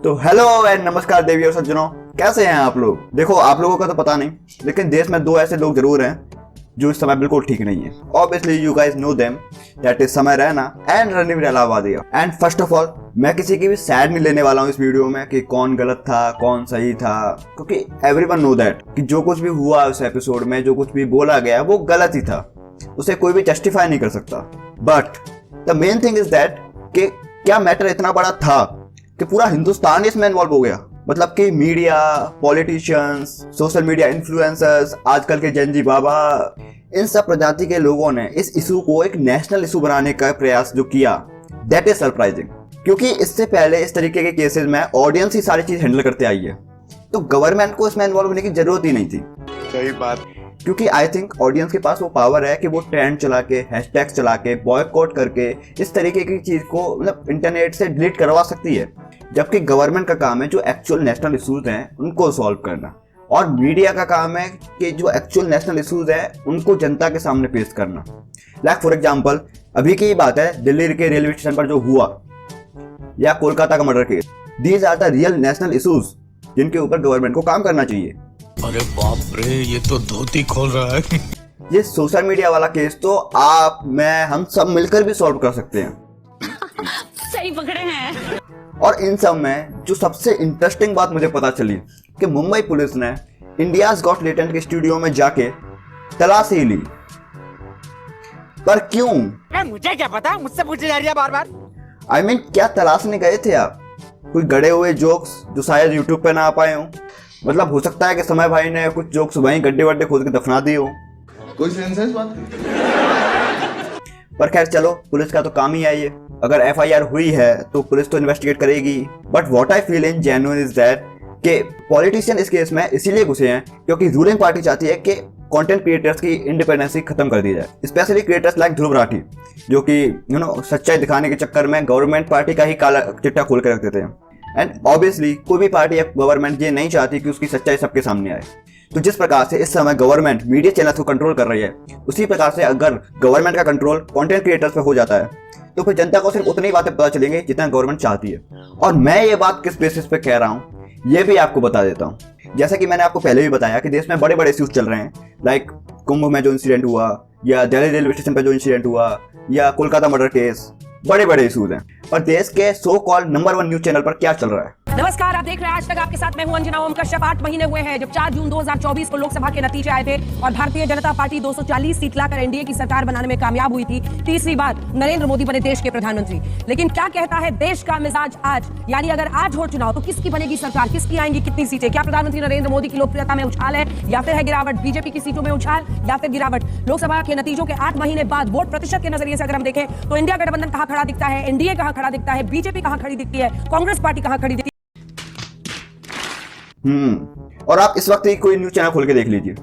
तो hello and नमस्कार देवी और सज्जनों, कैसे हैं आप लोग। देखो, आप लोगों का तो पता नहीं, लेकिन देश में दो ऐसे लोग जरूर हैं जो इस समय बिल्कुल ठीक नहीं है। Obviously you guys know them, that is Samay Raina and Ranveer Allahbadia. And first of all, मैं किसी की भी साइड नहीं लेने वाला हूँ इस वीडियो में कि कौन गलत था कौन सही था, क्योंकि एवरीवन नो दैट कि जो कुछ भी हुआ उस एपिसोड में, जो कुछ भी बोला गया वो गलत ही था, उसे कोई भी जस्टिफाई नहीं कर सकता। But the main thing is that कि क्या मैटर इतना बड़ा था कि पूरा हिंदुस्तान इसमें इन्वॉल्व हो गया। मतलब कि media, politicians, social media influencers, आजकल के जेनजी बाबा, इन सब प्रजाति के लोगों ने इस इशू को एक नेशनल इशू बनाने का प्रयास जो किया, दैट इज सरप्राइजिंग। क्योंकि इससे पहले इस तरीके के केसेस में ऑडियंस ही सारी चीज हैंडल करते आई है, तो गवर्नमेंट को इसमें इन्वॉल्व होने की जरूरत ही नहीं थी। सही बात। क्योंकि आई थिंक ऑडियंस के पास वो पावर है कि वो ट्रेंड चला के, हैशटैग चला के, बॉयकॉट करके इस तरीके की चीज को मतलब इंटरनेट से डिलीट करवा सकती है। जबकि गवर्नमेंट का काम है जो एक्चुअल नेशनल इश्यूज हैं उनको सॉल्व करना, और मीडिया का काम है कि जो एक्चुअल नेशनल इश्यूज हैं उनको जनता के सामने पेश करना। लाइक फॉर एग्जांपल, अभी की बात है दिल्ली के रेलवे स्टेशन पर जो हुआ, या कोलकाता का murder case. These are the real national issues जिनके ऊपर गवर्नमेंट को काम करना चाहिए। अरे बाप रे, ये तो धोती खोल रहा है। ये सोशल मीडिया वाला केस तो आप, मैं, हम सब मिलकर भी सॉल्व कर सकते हैं। सही पकड़े हैं। और इन सब में जो सबसे इंटरेस्टिंग बात मुझे पता चली कि मुंबई पुलिस ने इंडियाज गॉट टैलेंट के स्टूडियो में जाके तलाशी ली। पर क्यों? मुझे क्या पता, मुझसे पूछे जा रही है बार बार। I mean, क्या तलाशने गए थे आप? कोई गड़े हुए जोक्स जो शायद यूट्यूब पे ना आ पाए हों? मतलब हो सकता है कि समय भाई ने कुछ जोक्स वहीं गड्ढे वड्ढे खोद के दफना दिए हो। कोई सेंस है इस बात की? पर खैर चलो, पुलिस का तो काम ही है ये। अगर एफआईआर हुई है तो पुलिस तो इन्वेस्टिगेट करेगी। But what I feel in genuine is that कि पॉलिटिशियन इस केस में इसीलिए घुसे हैं क्योंकि रूलिंग पार्टी चाहती है कि कंटेंट क्रिएटर्स की इंडिपेंडेंसी खत्म कर दी जाए। Specially creators like Dhruv Rathee, जो कि सच्चाई दिखाने के चक्कर में गवर्नमेंट पार्टी का ही काला चिट्टा खोल के रख देते हैं। एंड ऑब्वियसली कोई भी पार्टी या गवर्नमेंट ये नहीं चाहती कि उसकी सच्चाई सबके सामने आए। तो जिस प्रकार से इस समय गवर्नमेंट मीडिया चैनल को कंट्रोल कर रही है, उसी प्रकार से अगर गवर्नमेंट का कंट्रोल कंटेंट क्रिएटर्स पे हो जाता है तो फिर जनता को सिर्फ उतनी बातें पता चलेंगी जितना गवर्नमेंट चाहती है। और मैं ये बात किस बेसिस पे कह रहा हूँ ये भी आपको बता देता हूँ। जैसा कि मैंने आपको पहले भी बताया कि देश में बड़े बड़े इश्यूज चल रहे हैं, लाइक कुंभ में जो इंसिडेंट हुआ, या दिल्ली रेलवे स्टेशन पर जो इंसिडेंट हुआ, या कोलकाता मर्डर केस, बड़े बड़े इश्यूज हैं। पर देश के so called number 1 news channel पर क्या चल रहा है? नमस्कार, आप देख रहे हैं आज तक आपके साथ मैं हूं अंजना ओम कश्यप। 8 महीने हुए हैं जब 4 जून 2024 को लोकसभा के नतीजे आए थे और भारतीय जनता पार्टी 240 सीट लाकर एनडीए की सरकार बनाने में कामयाब हुई थी। तीसरी बार नरेंद्र मोदी बने देश के प्रधानमंत्री। लेकिन क्या कहता है देश का मिजाज आज? यानी अगर आज हो चुनाव तो किसकी बनेगी सरकार, किसकी आएंगी कितनी सीटें? क्या प्रधानमंत्री नरेंद्र मोदी की लोकप्रियता में उछाल है, या फिर है गिरावट? बीजेपी की सीटों में उछाल या फिर गिरावट? लोकसभा के नतीजों के 8 महीने बाद वोट प्रतिशत के नजरिए से अगर हम देखें तो इंडिया गठबंधन कहां खड़ा दिखता है, एनडीए कहां खड़ा दिखता है, बीजेपी कहां खड़ी दिखती है, कांग्रेस पार्टी कहां खड़ी दिखती है। और आप इस वक्त ही कोई न्यूज चैनल खोल के देख लीजिए,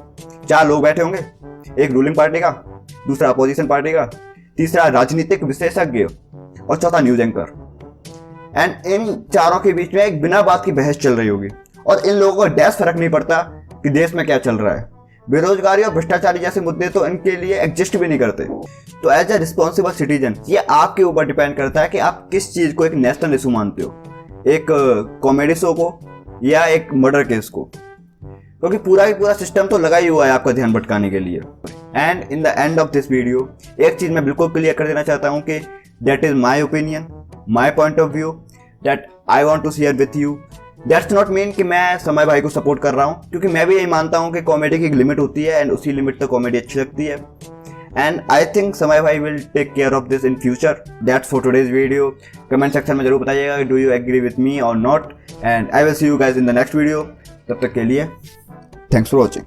4 लोग बैठे होंगे, एक रूलिंग पार्टी का, दूसरा अपोजिशन पार्टी का, तीसरा राजनीतिक विशेषज्ञ और चौथा न्यूज एंकर। एंड इन चारों के बीच में एक बिना बात की बहस चल रही होगी और इन लोगों को डैश फर्क नहीं पड़ता कि देश में क्या चल रहा है। बेरोजगारी और भ्रष्टाचारी जैसे मुद्दे तो इनके लिए एग्जिस्ट भी नहीं करते। तो एज ए रिस्पॉन्सिबल सिटीजन ये आपके ऊपर डिपेंड करता है कि आप किस चीज को एक नेशनल इशू मानते हो, एक कॉमेडी शो को या एक मर्डर केस को, क्योंकि पूरा ही पूरा सिस्टम तो लगा ही हुआ है आपका ध्यान भटकाने के लिए। And in the end of this video एक चीज मैं बिल्कुल क्लियर कर देना चाहता हूं कि that is my opinion, my point of view that I want to share with you. That's not mean कि मैं समय भाई को सपोर्ट कर रहा हूं, क्योंकि मैं भी यही मानता हूं कि कॉमेडी की एक लिमिट होती है एंड उसी लिमिट तक कॉमेडी अच्छी लगती है। And I think Samay bhai will take care of this in future. That's for today's video. Comment section में जरूर बताइएगा do you agree with me और नॉट, and I will see you guys in the next video. तब तक के लिए thanks for watching.